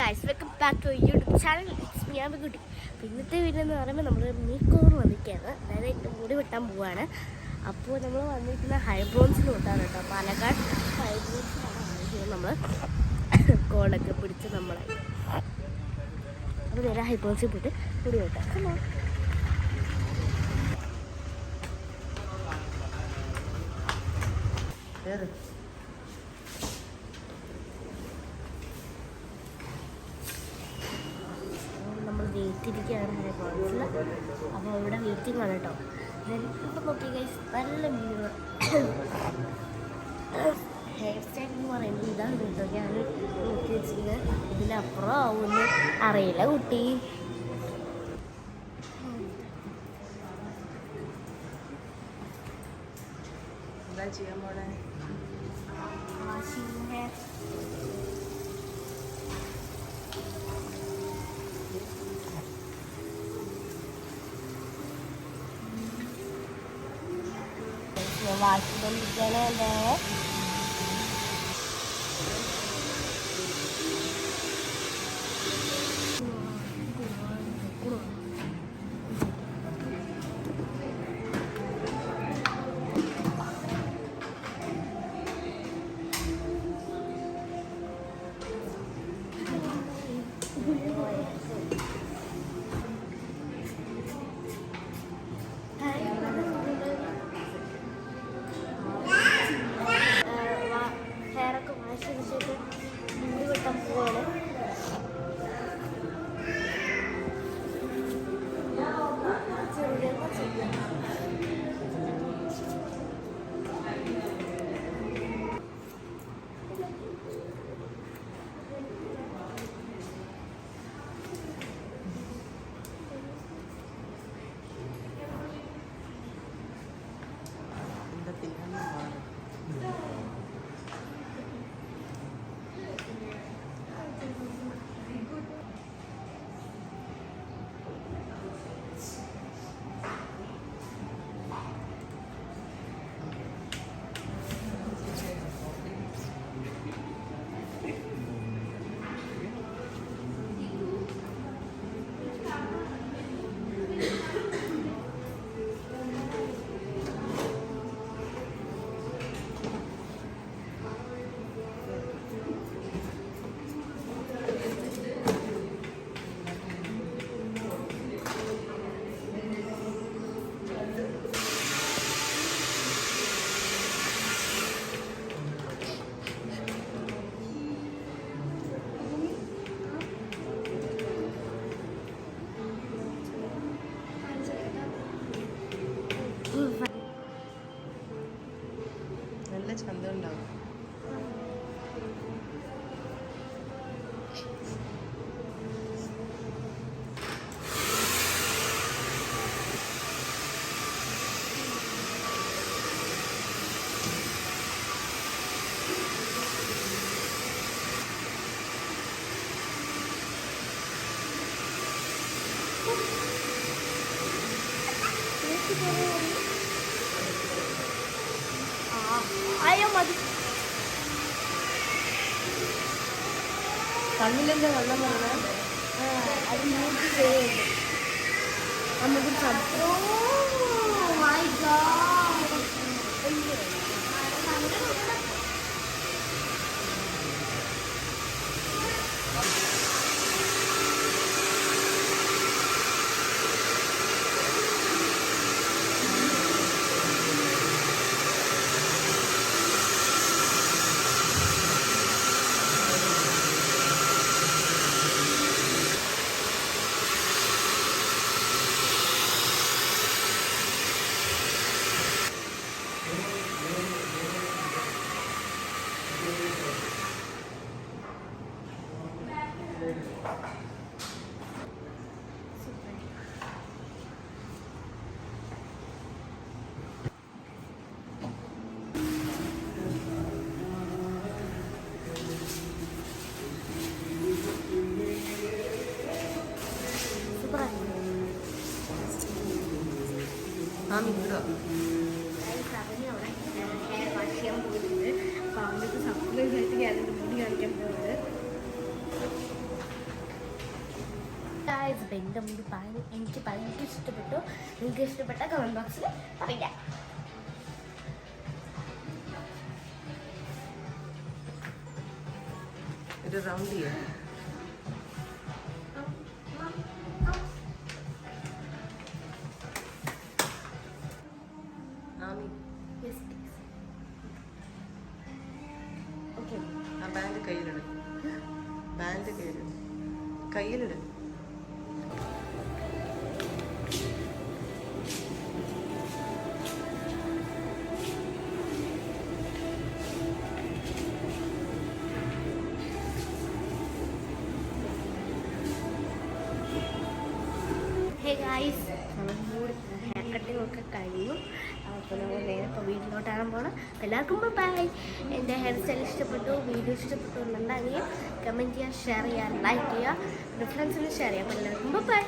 Guys, welcome back to YouTube channel. It's ഞാൻ കുട്ടി. ഇന്നത്തെ വീഡിയോ എന്ന് പറയുമ്പോൾ നമ്മൾ മേക്ക് വന്നിരിക്കുകയാണ്. അതായത് മുടി വെട്ടാൻ പോവുകയാണ്. അപ്പോൾ നമ്മൾ വന്നിരിക്കുന്ന ഹൈബ്രോൺസിലോട്ടാണ് കേട്ടോ. പാലക്കാട് ഹൈബ്രോൺസിലാണ് നമ്മൾ കോളൊക്കെ പിടിച്ച് നമ്മളായി. അപ്പോൾ നേരെ ഹൈബ്രോൺസിൽ പോയിട്ട് മുടി വെട്ടാം. നമ്മൾ വെയിറ്റിരിക്കുകയാണ് ഹൈബ്രോൺസിൽ. അപ്പോൾ ഇവിടെ വെയിറ്റിംഗ് ആണ് കേട്ടോ. ഇപ്പം നോക്കി ഗൈസ്, നല്ല വ്യൂ. ഹെയർ സ്റ്റൈൽ എന്ന് പറയുന്നത് ഇതാണ് കേട്ടോ. ഞാൻ നോക്കി വെച്ചിരിക്കുന്നത് ഇതിനപ്പുറം ആവുമെന്ന് അറിയില്ല കുട്ടി. എന്താ ചെയ്യാൻ പോണേ? വാശിക്കൊണ്ടിരിക്കുകയാണ് എൻ്റെ. ഹെയറൊക്കെ വാഷ് ചെയ്തിട്ട് മുടി വെട്ടാൻ പോവാണ്. നല്ല ചന്തം ഉണ്ടാവും. അയ്യോ മതി. കണ്ണിലെന്താ വെള്ളം പറഞ്ഞാൽ അത് നോക്കി ചെയ്യുന്നുണ്ട് നമുക്ക്. ആ മിക്ക ഹെയർ വാഷ് ചെയ്യാൻ പോയിട്ടുണ്ട്. അപ്പോൾ അവർക്ക് സർപ്രൈസ് ആയിട്ട് ഞാൻ എൻ്റെ മുടി കാണിക്കാൻ പോകുന്നത്. ഗായ്സ് എൻ്റെ മുടി എനിക്ക് ഭയങ്കര ഇഷ്ടപ്പെട്ടു. നിങ്ങൾക്ക് ഇഷ്ടപ്പെട്ട കമൻറ്റ് ബോക്സിൽ പറയാം. ഒരു റൗണ്ട് ചെയ്യാം. ആമി ഓക്കെ ആ ബാൻഡ് കയ്യിലിട്. ബാൻഡ് കയ്യിലിട്. ഹേ ഗായ്സ്, നമ്മൾ ഹെയർ കട്ടിങ് ഒക്കെ കഴിഞ്ഞു. അപ്പോൾ നമ്മൾ നേരെ ഇപ്പോൾ വീട്ടിലോട്ടാണ് പോകണം. എല്ലാവർക്കും ബൈ. എൻ്റെ ഹെയർ സ്റ്റൈൽ ഇഷ്ടപ്പെട്ടു, വീഡിയോ ഇഷ്ടപ്പെട്ടു എന്നുണ്ടെങ്കിൽ കമൻറ്റ് ചെയ്യുക, ഷെയർ ചെയ്യുക, ലൈക്ക് ചെയ്യുക, ഫ്രണ്ട്സിന് ഷെയർ ചെയ്യാം. അപ്പോൾ എല്ലാവർക്കും ബൈ.